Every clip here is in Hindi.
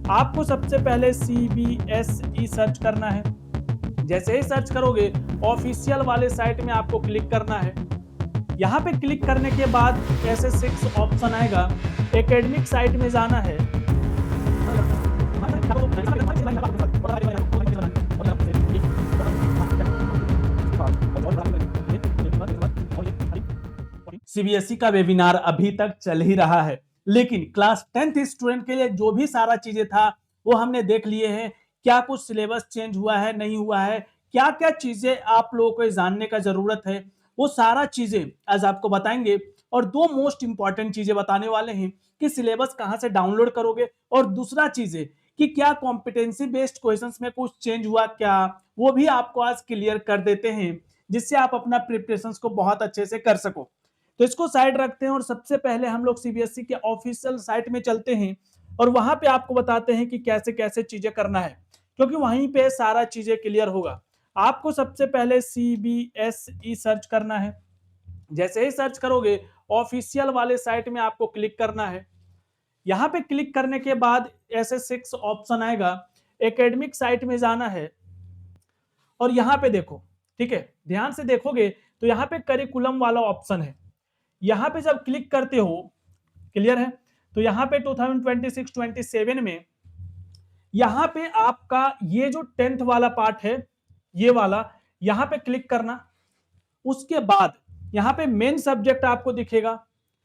आपको सबसे पहले CBSE सर्च करना है। जैसे ही सर्च करोगे ऑफिशियल वाले साइट में आपको क्लिक करना है। यहाँ पे क्लिक करने के बाद ऐसे 6 ऑप्शन आएगा, एकेडमिक साइट में जाना है। सीबीएसई का वेबिनार अभी तक चल ही रहा है, लेकिन क्लास 10th स्टूडेंट के लिए जो भी सारा चीजें था वो हमने देख लिए हैं। क्या कुछ सिलेबस चेंज हुआ है, नहीं हुआ है, क्या क्या चीजें आप लोगों को जानने का जरूरत है, वो सारा चीजें आज आपको बताएंगे। और दो मोस्ट इंपॉर्टेंट चीजें बताने वाले हैं कि सिलेबस कहां से डाउनलोड करोगे, और दूसरा चीजें कि क्या कॉम्पिटेंसी बेस्ड क्वेश्चंस में कुछ चेंज हुआ क्या, वो भी आपको आज क्लियर कर देते हैं, जिससे आप अपना प्रिपरेशन को बहुत अच्छे से कर सको। तो इसको साइड रखते हैं और सबसे पहले हम लोग सीबीएसई के ऑफिशियल साइट में चलते हैं और वहां पे आपको बताते हैं कि कैसे कैसे चीजें करना है, क्योंकि वहीं पे सारा चीजें क्लियर होगा। आपको सबसे पहले CBSE सर्च करना है। जैसे ही सर्च करोगे ऑफिशियल वाले साइट में आपको क्लिक करना है। यहाँ पे क्लिक करने के बाद ऐसे 6 ऑप्शन आएगा, एकेडमिक साइट में जाना है। और यहाँ पे देखो, ठीक है, ध्यान से देखोगे तो यहाँ पे करिकुलम वाला ऑप्शन है। यहाँ पे जब क्लिक करते हो, क्लियर है, तो यहाँ पे 2026-27 में यहाँ पे आपका ये जो 10th वाला पार्ट है, ये वाला यहाँ पे क्लिक करना। उसके बाद यहाँ पे मेन सब्जेक्ट आपको दिखेगा।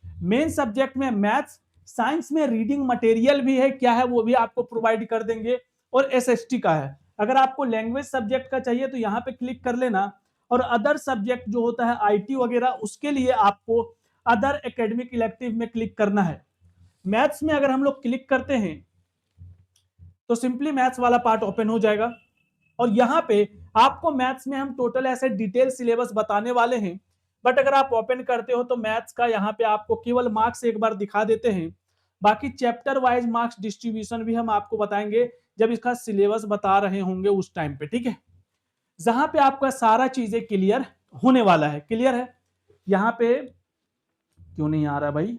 मेन सब्जेक्ट में मैथ्स, साइंस में रीडिंग मटेरियल भी है, क्या है वो भी आपको प्रोवाइड कर देंगे, और एसएसटी का है। अगर आपको लैंग्वेज सब्जेक्ट का चाहिए तो यहाँ पे क्लिक कर लेना। और अदर सब्जेक्ट जो होता है आईटी वगैरह, उसके लिए आपको अदर एकेडमिक इलेक्टिव में क्लिक करना है। मैथ्स में अगर हम लोग क्लिक करते हैं तो सिंपली मैथ्स वाला पार्ट ओपन हो जाएगा। और यहाँ पे आपको मैथ्स में हम टोटल ऐसे डिटेल सिलेबस बताने वाले हैं, बट अगर आप ओपन करते हो तो मैथ्स का यहाँ पे आपको केवल मार्क्स एक बार दिखा देते हैं। बाकी चैप्टर वाइज मार्क्स डिस्ट्रीब्यूशन भी हम आपको बताएंगे जब इसका सिलेबस बता रहे होंगे उस टाइम पे, ठीक है, जहां पे आपका सारा चीजें क्लियर होने वाला है। क्लियर है? यहाँ पे क्यों नहीं आ रहा भाई?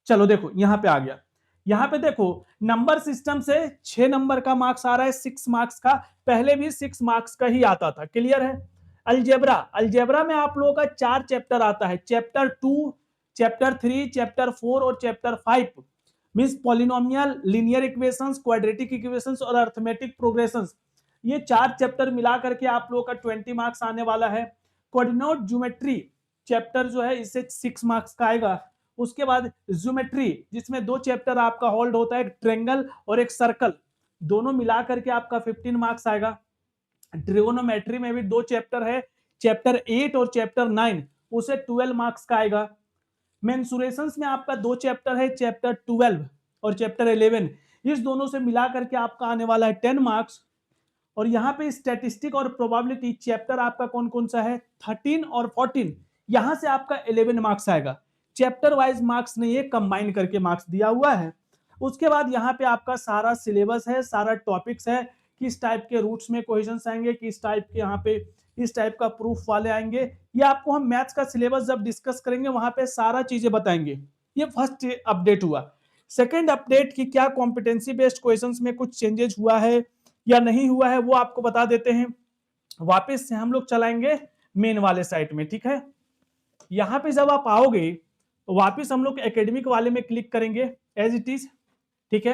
चलो देखो यहाँ पे आ गया। यहाँ पे देखो नंबर सिस्टम से 6 नंबर का मार्क्स आ रहा है, 6 मार्क्स का। पहले भी 6 मार्क्स का ही आता था। क्लियर है? अलजेब्रा, अलजेब्रा में आप लोगों का 4 चैप्टर आता है, चैप्टर 2, चैप्टर 3, चैप्टर 4 और chapter 5। Means polynomial, linear equations, quadratic equations और अर्थमेटिक प्रोग्रेशंस, ये 4 चैप्टर मिला करके आप लोगों का 20 मार्क्स आने वाला है। कोऑर्डिनेट ज्योमेट्री चैप्टर जो है इससे 6 मार्क्स का आएगा। उसके बाद ज्योमेट्री, जिसमें 2 चैप्टर आपका होल्ड होता है, एक ट्रेंगल और एक सर्कल, दोनों मिला करके आपका 15 मार्क्स आएगा। ट्रिगोनोमेट्री में भी 2 चैप्टर है, चैप्टर 8 और चैप्टर 9, उसे 12 मार्क्स का आएगा। मेंसुरेशंस में आपका 2 चैप्टर है, चैप्टर 12 और चैप्टर 11, इस दोनों से मिला करके आपका आने वाला है 10 मार्क्स। और यहाँ पे स्टैटिस्टिक और प्रोबेबिलिटी चैप्टर आपका कौन कौन सा है, 13 और 14, यहाँ से आपका 11 मार्क्स आएगा। चैप्टर वाइज मार्क्स नहीं है, कंबाइन करके मार्क्स दिया हुआ है। उसके बाद यहाँ पे आपका सारा सिलेबस है, सारा टॉपिक्स है, किस टाइप के रूट्स में क्वेश्चंस आएंगे, किस टाइप के यहाँ पे इस टाइप का प्रूफ वाले आएंगे। ये आपको हम मैथ्स का सिलेबस जब डिस्कस करेंगे वहां पे सारा चीजें बताएंगे। ये फर्स्ट अपडेट हुआ। सेकंड अपडेट की क्या कॉम्पिटेंसी बेस्ड क्वेश्चंस में कुछ चेंजेस हुआ है या नहीं हुआ है, वो आपको बता देते हैं। वापस से हम लोग चलाएंगे मेन वाले साइट में, ठीक है। यहां पे जब आप आओगे तो वापस हम लोग एकेडमिक वाले में क्लिक करेंगे एज इट इज, ठीक है।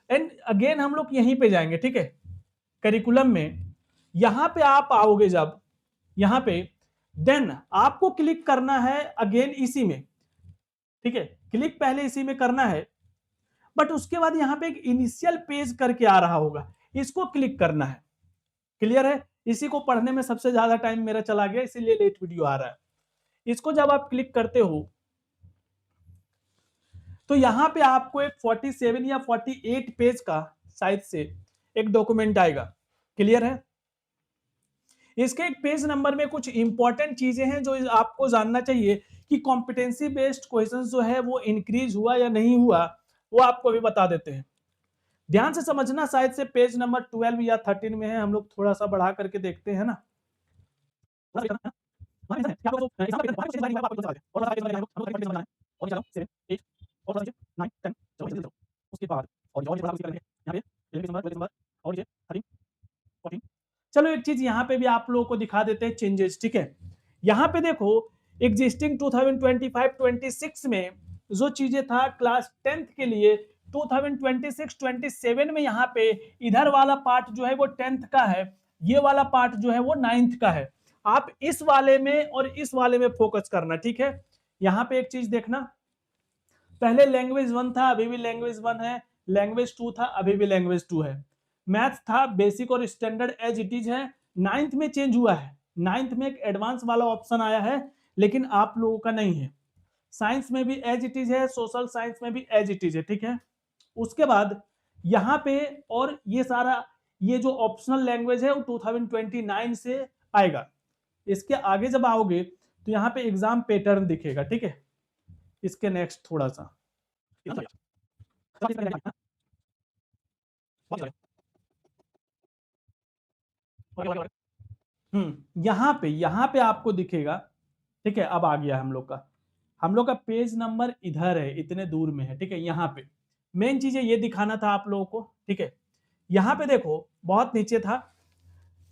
एंड अगेन हम लोग यहीं पे जाएंगे, ठीक है, करिकुलम में। यहां पे आप आओगे जब, यहां पे देन आपको क्लिक करना है अगेन इसी में, ठीक है, क्लिक पहले इसी में करना है। बट उसके बाद यहां पे एक इनिशियल पेज करके आ रहा होगा, इसको क्लिक करना है। क्लियर है? इसी को पढ़ने में सबसे ज्यादा टाइम मेरा चला गया, इसीलिए लेट वीडियो आ रहा है। इसको जब आप क्लिक करते हो तो यहां पे आपको एक 47 या 48 पेज का साइज से एक डॉक्यूमेंट आएगा। क्लियर है? इसके एक पेज नंबर में कुछ इंपॉर्टेंट चीजें हैं जो आपको जानना चाहिए कि कॉम्पिटेंसी बेस्ड क्वेश्चंस जो है वो इंक्रीज हुआ या नहीं हुआ, वो आपको अभी बता देते हैं। ध्यान से समझना, शायद से पेज नंबर 12 या 13 में है, हम लोग थोड़ा सा बढ़ा करके देखते हैं ना। उसके बाद और यहाँ पे 21 नंबर और ये 13 14। चलो एक चीज यहाँ पे भी आप लोगों को दिखा देते हैं चेंजेस, ठीक है। यहाँ पे देखो एग्जिस्टिंग 2025-26 में जो चीजें था क्लास 10th के लिए 2026-27 में यहाँ पे इधर वाला पार्ट जो है वो 10th का है, ये वाला पार्ट जो है वो 9th का है। आप इस वाले में और इस वाले में फोकस करना, ठीक है। यहाँ पे एक चीज देखना, पहले लैंग्वेज 1 था, अभी भी लैंग्वेज 1 है, लैंग्वेज 2 था, अभी भी लैंग्वेज 2 है। मैथ था बेसिक और स्टैंडर्ड एज इट इज है। 9th में चेंज हुआ है, 9th में एक एडवांस वाला ऑप्शन आया है, लेकिन आप लोगों का नहीं है। साइंस में भी एज इट इज है, सोशल साइंस में भी एज इट इज है, ठीक है। उसके बाद यहाँ पे और ये सारा ये जो ऑप्शनल लैंग्वेज है वो 2029 से आएगा। इसके आगे जब आओगे तो यहाँ पे एग्जाम पैटर्न दिखेगा, ठीक है। इसके नेक्स्ट थोड़ा सा यहाँ पे आपको दिखेगा, ठीक है। अब आ गया हम लोग का पेज नंबर इधर है, इतने दूर में है, ठीक है। यहाँ पे मेन चीजें ये दिखाना था आप लोगों को, ठीक है। यहाँ पे देखो बहुत नीचे था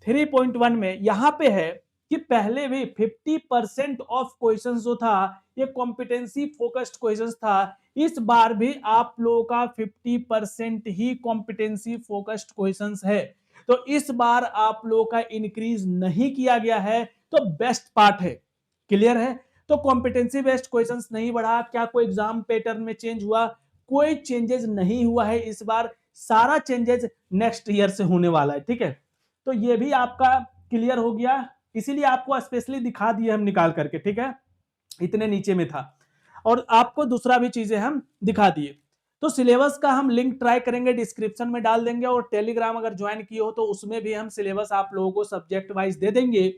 3.1 में यहाँ पे है कि पहले भी 50% ऑफ क्वेश्चंस जो था ये कॉम्पिटेंसी फोकस्ड क्वेश्चंस था। इस बार भी आप लोगों का 50% ही कॉम्पिटेंसी फोकस्ड क्वेश्चंस है। तो इस बार आप लोगों का इंक्रीज नहीं किया गया है, तो बेस्ट पार्ट है, क्लियर है। तो कॉम्पिटेंसी बेस्ड क्वेश्चंस नहीं बढ़ा, क्या कोई एग्जाम पैटर्न में चेंज हुआ? कोई चेंजेस नहीं हुआ है इस बार, सारा चेंजेस नेक्स्ट ईयर से होने वाला है, ठीक है। तो ये भी आपका क्लियर हो गया, इसीलिए आपको स्पेशली दिखा दिए हम निकाल करके, ठीक है। इतने नीचे में था और आपको दूसरा भी चीजें हम दिखा दिए। तो सिलेबस का हम लिंक ट्राई करेंगे, डिस्क्रिप्शन में डाल देंगे, और टेलीग्राम अगर ज्वाइन किए हो तो उसमें भी हम सिलेबस आप लोगों को सब्जेक्ट वाइज दे देंगे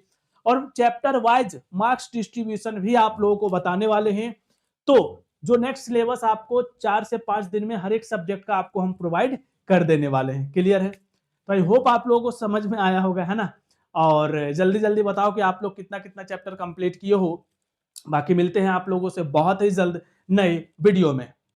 और चैप्टर वाइज मार्क्स डिस्ट्रीब्यूशन भी आप लोगों को बताने वाले हैं। तो जो नेक्स्ट सिलेबस आपको 4 से 5 दिन में हर एक सब्जेक्ट का आपको हम प्रोवाइड कर देने वाले हैं, क्लियर है। तो आई होप आप लोगों को समझ में आया होगा, है ना। और जल्दी जल्दी बताओ कि आप लोग कितना कितना चैप्टर कंप्लीट किए हो। बाकी मिलते हैं आप लोगों से बहुत ही जल्द नए वीडियो में।